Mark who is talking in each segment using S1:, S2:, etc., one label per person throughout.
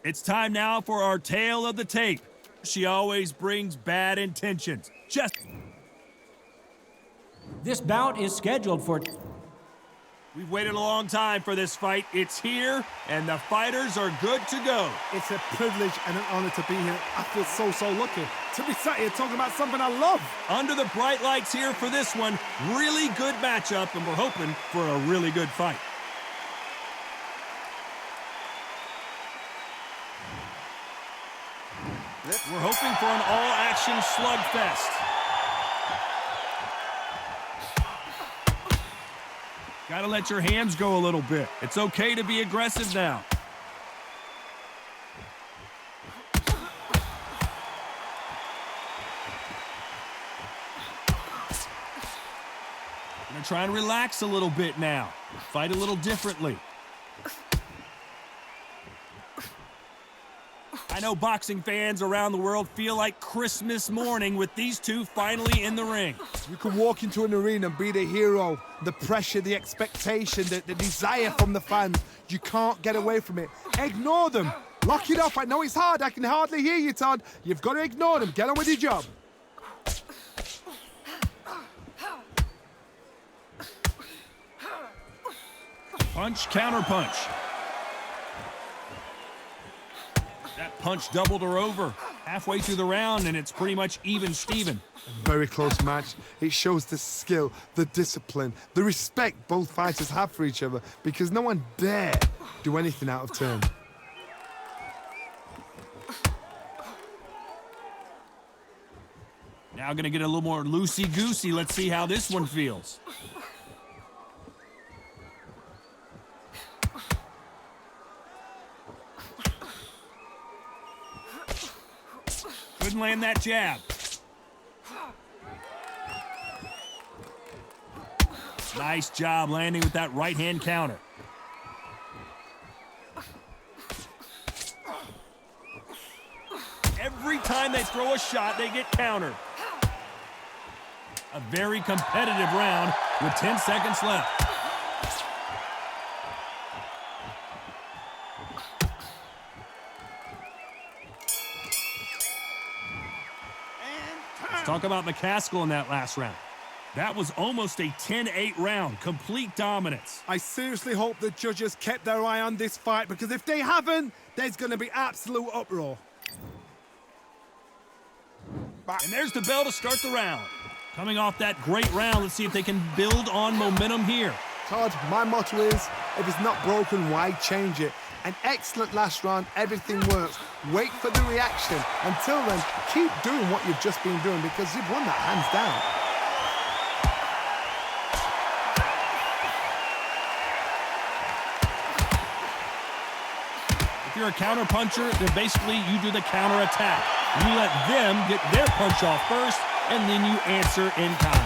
S1: It's time now for our tale of the tape. She always brings bad intentions.
S2: This bout is scheduled for...
S1: We've waited a long time for this fight. It's here, and the fighters are good to go.
S3: It's a privilege and an honor to be here. I feel so lucky to be sat here talking about something I love.
S1: Under the bright lights here for this one, really good matchup, and we're hoping for a really good fight. We're hoping for an all-action slugfest. Gotta let your hands go a little bit. It's okay to be aggressive now. Gonna try and relax a little bit now. Fight a little differently. I know boxing fans around the world feel like Christmas morning with these two finally in the ring.
S3: You can walk into an arena and be the hero. The pressure, the expectation, the desire from the fans. You can't get away from it. Ignore them. Lock it up. I know it's hard. I can hardly hear you, Todd. You've got to ignore them. Get on with your job.
S1: Punch, counter punch. That punch doubled her over. Halfway through the round, and it's pretty much even Steven.
S3: Very close match. It shows the skill, the discipline, the respect both fighters have for each other, because no one dare do anything out of turn.
S1: Now gonna get a little more loosey-goosey. Let's see how this one feels. Couldn't land that jab. Nice job landing with that right-hand counter. Every time they throw a shot, they get countered. A very competitive round with 10 seconds left. Let's talk about McCaskill in that last round. That was almost a 10-8 round, complete dominance.
S3: I seriously hope the judges kept their eye on this fight, because if they haven't, there's going to be absolute uproar.
S1: And there's the bell to start the round. Coming off that great round, let's see if they can build on momentum here.
S3: Todd, my motto is, if it's not broken, why change it? An excellent last round, everything works. Wait for the reaction. Until then, keep doing what you've just been doing, because you've won that hands down.
S1: If you're a counter puncher, then basically you do the counter attack. You let them get their punch off first, and then you answer in kind.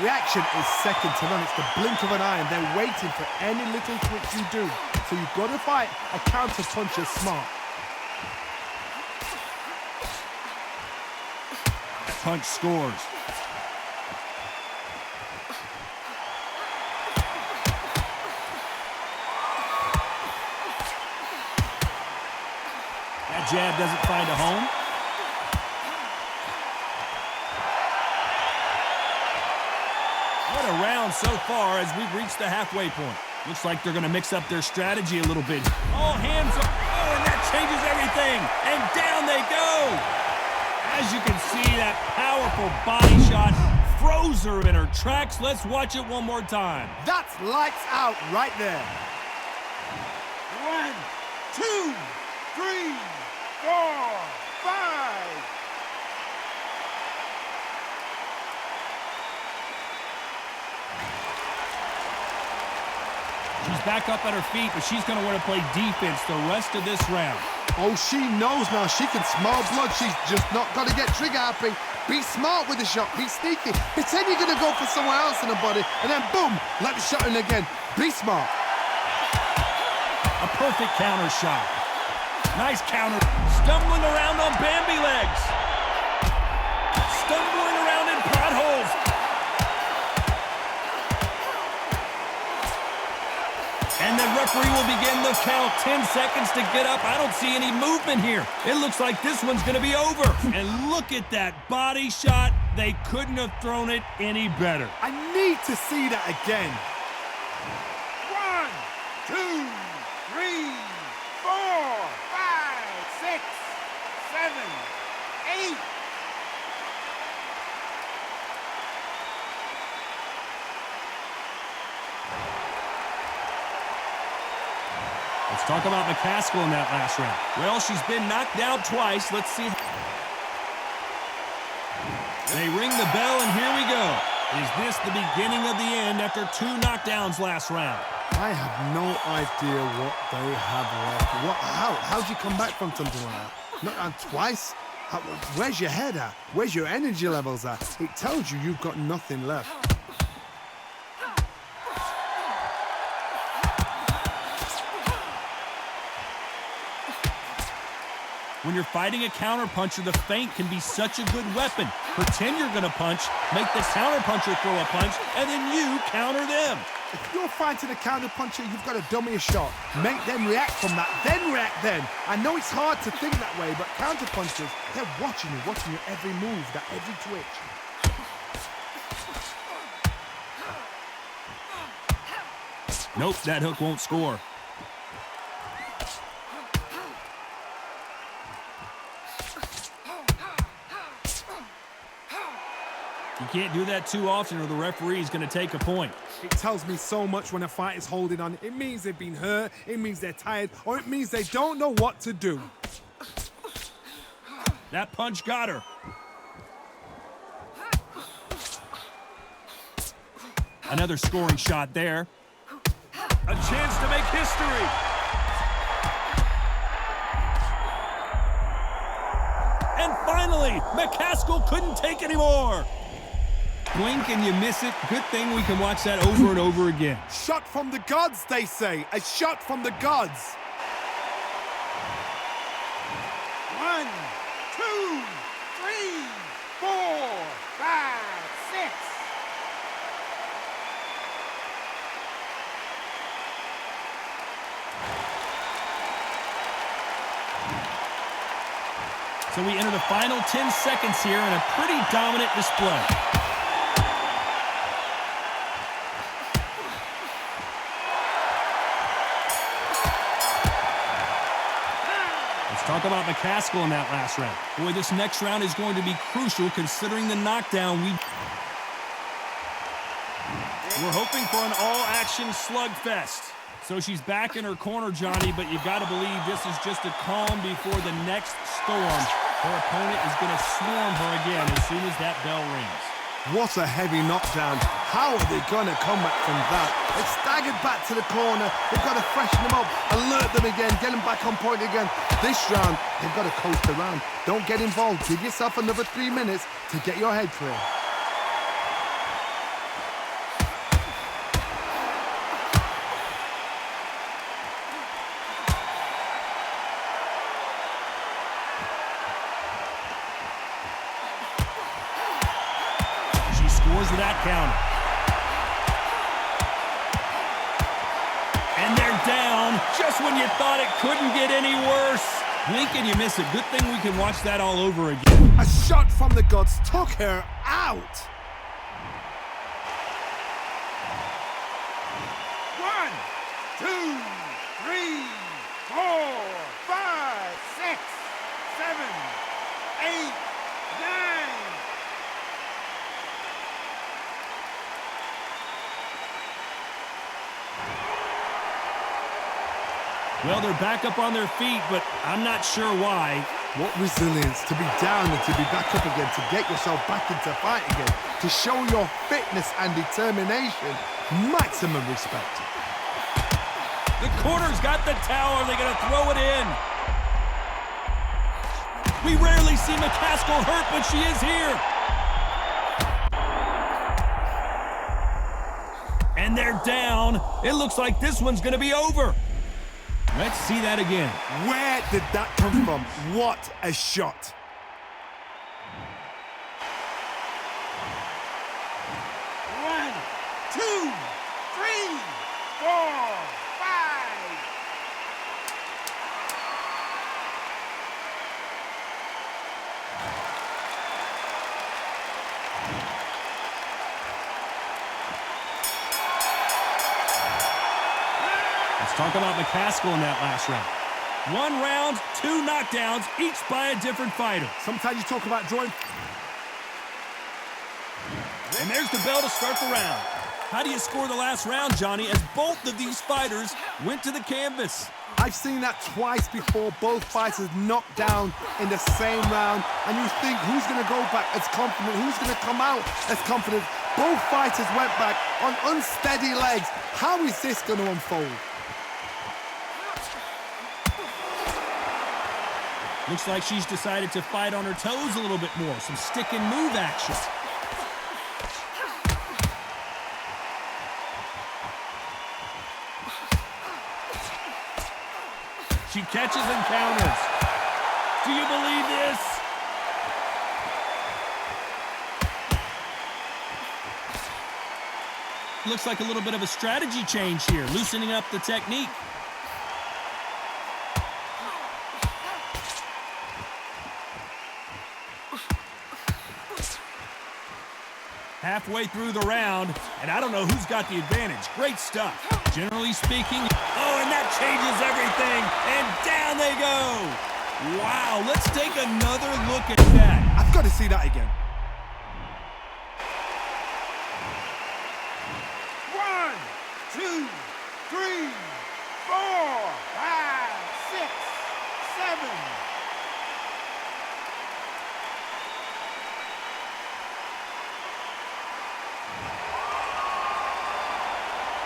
S3: Reaction is second to none. It's the blink of an eye, and they're waiting for any little twitch you do. So you've got to fight a counter puncher smart.
S1: That punch scores. That jab doesn't find a home. What a round so far as we've reached the halfway point. Looks like they're going to mix up their strategy a little bit. All hands up. Oh, and that changes everything. And down they go. As you can see, that powerful body shot froze her in her tracks. Let's watch it one more time.
S3: That's lights out right there.
S4: 1, 2, 3, 4, 5.
S1: She's back up at her feet, but she's going to want to play defense the rest of this round.
S3: Oh, she knows now. She can smell blood. She's just not got to get trigger happy. Be smart with the shot. Be sneaky. Pretend you're going to go for someone else in the body, and then boom, let the shot in again. Be smart.
S1: A perfect counter shot. Nice counter. Stumbling around on Bambi legs. Stumbling around in potholes. And the referee will begin the count. 10 seconds to get up. I don't see any movement here. It looks like this one's going to be over. And look at that body shot. They couldn't have thrown it any better.
S3: I need to see that again.
S4: 1, 2, 3, 4, 5, 6, 7, 8.
S1: Let's talk about McCaskill in that last round. Well, she's been knocked down twice. Let's see. They ring the bell, and here we go. Is this the beginning of the end after 2 knockdowns last round?
S3: I have no idea what they have left. How'd you come back from something like that? Knocked down twice? Where's your head at? Where's your energy levels at? It tells you you've got nothing left.
S1: When you're fighting a counterpuncher, the feint can be such a good weapon. Pretend you're going to punch, make the counterpuncher throw a punch, and then you counter them.
S3: If you're fighting a counterpuncher, you've got to dummy a shot. Make them react from that, then react then. I know it's hard to think that way, but counterpunchers, they're watching your every move, that every twitch.
S1: Nope, that hook won't score. You can't do that too often or the referee is going to take a point.
S3: It tells me so much when a fight is holding on. It means they've been hurt, it means they're tired, or it means they don't know what to do.
S1: That punch got her. Another scoring shot there. A chance to make history. And finally, McCaskill couldn't take anymore. Blink and you miss it. Good thing we can watch that over and over again.
S3: Shot from the gods, they say. A shot from the gods.
S4: 1, 2, 3, 4, 5, 6.
S1: So we enter the final 10 seconds here in a pretty dominant display. Talk about McCaskill in that last round. Boy, this next round is going to be crucial considering the knockdown We're hoping for an all-action slugfest. So she's back in her corner, Johnny, but you've got to believe this is just a calm before the next storm. Her opponent is going to swarm her again as soon as that bell rings.
S3: What a heavy knockdown. How are they going to come back from that? They've staggered back to the corner. They've got to freshen them up, alert them again, get them back on point again. This round, they've got to coast around. Don't get involved. Give yourself another 3 minutes to get your head clear.
S1: Scores that counter. And they're down just when you thought it couldn't get any worse. Blink and you miss it. Good thing we can watch that all over again.
S3: A shot from the gods took her out.
S4: 1, 2, 3, 4, 5, 6, 7, 8, 9.
S1: Well, they're back up on their feet, but I'm not sure why.
S3: What resilience to be down and to be back up again, to get yourself back into fight again, to show your fitness and determination. Maximum respect.
S1: The corner's got the towel. Are they going to throw it in? We rarely see McCaskill hurt, but she is here. And they're down. It looks like this one's going to be over. Let's see that again.
S3: Where did that come from? What a shot.
S4: One, 2, 3, 4, 5.
S1: Talk about McCaskill in that last round. 1 round, 2 knockdowns, each by a different fighter.
S3: Sometimes you talk about drawing.
S1: And there's the bell to start the round. How do you score the last round, Johnny, as both of these fighters went to the canvas?
S3: I've seen that twice before, both fighters knocked down in the same round, and you think, who's going to go back as confident, who's going to come out as confident? Both fighters went back on unsteady legs. How is this going to unfold?
S1: Looks like she's decided to fight on her toes a little bit more. Some stick and move action. She catches and counters. Do you believe this? Looks like a little bit of a strategy change here, loosening up the technique. Halfway through the round, and I don't know who's got the advantage. Great stuff. Generally speaking, oh, and that changes everything, and down they go. Wow, let's take another look at that.
S3: I've got to see that again.
S4: 1, 2, 3, 4, 5, 6, 7.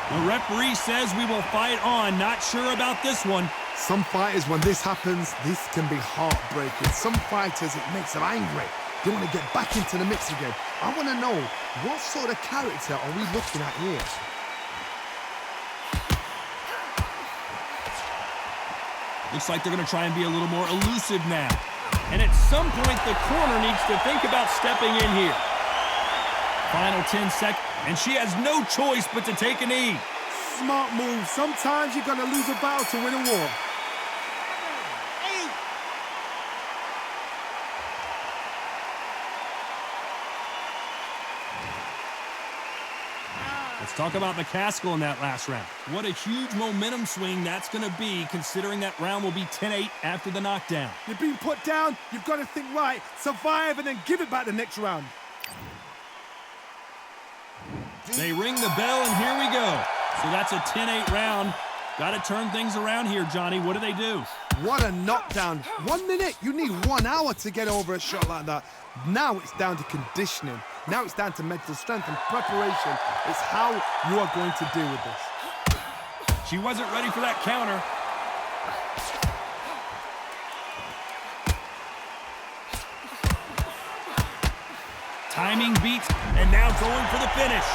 S1: The referee says we will fight on. Not sure about this one.
S3: Some fighters, when this happens, this can be heartbreaking. Some fighters, it makes them angry. They want to get back into the mix again. I want to know, what sort of character are we looking at here?
S1: Looks like they're going to try and be a little more elusive now. And at some point, the corner needs to think about stepping in here. Final 10 seconds, and she has no choice but to take a knee.
S3: Smart move. Sometimes you're going to lose a battle to win a war.
S4: 8.
S1: Let's talk about McCaskill in that last round. What a huge momentum swing that's going to be, considering that round will be 10-8 after the knockdown.
S3: You're being put down. You've got to think right, survive, and then give it back the next round.
S1: They ring the bell, and here we go. So that's a 10-8 round. Got to turn things around here, Johnny. What do they do?
S3: What a knockdown. 1 minute, you need 1 hour to get over a shot like that. Now it's down to conditioning. Now it's down to mental strength and preparation. It's how you are going to deal with this.
S1: She wasn't ready for that counter. Timing beats, and now going for the finish.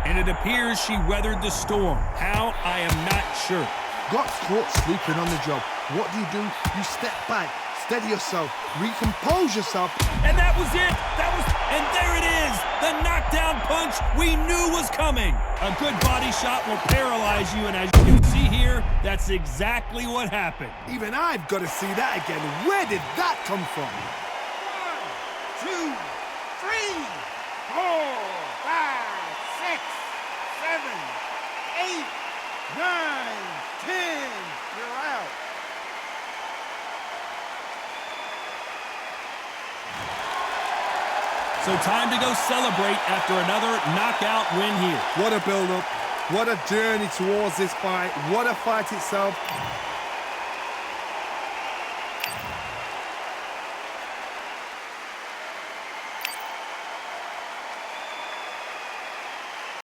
S1: And it appears she weathered the storm. How? I am not sure.
S3: Got caught sleeping on the job. What do? You step back, steady yourself, recompose yourself.
S1: And that was it. And there it is. The knockdown punch we knew was coming. A good body shot will paralyze you, and as you can see here, that's exactly what happened.
S3: Even I've got to see that again. Where did that come from?
S4: 1, 2, 3, 4, 5, 6, 7, 8, 9, 10. You're out.
S1: So time to go celebrate after another knockout win here.
S3: What a build-up. What a journey towards this fight. What a fight itself.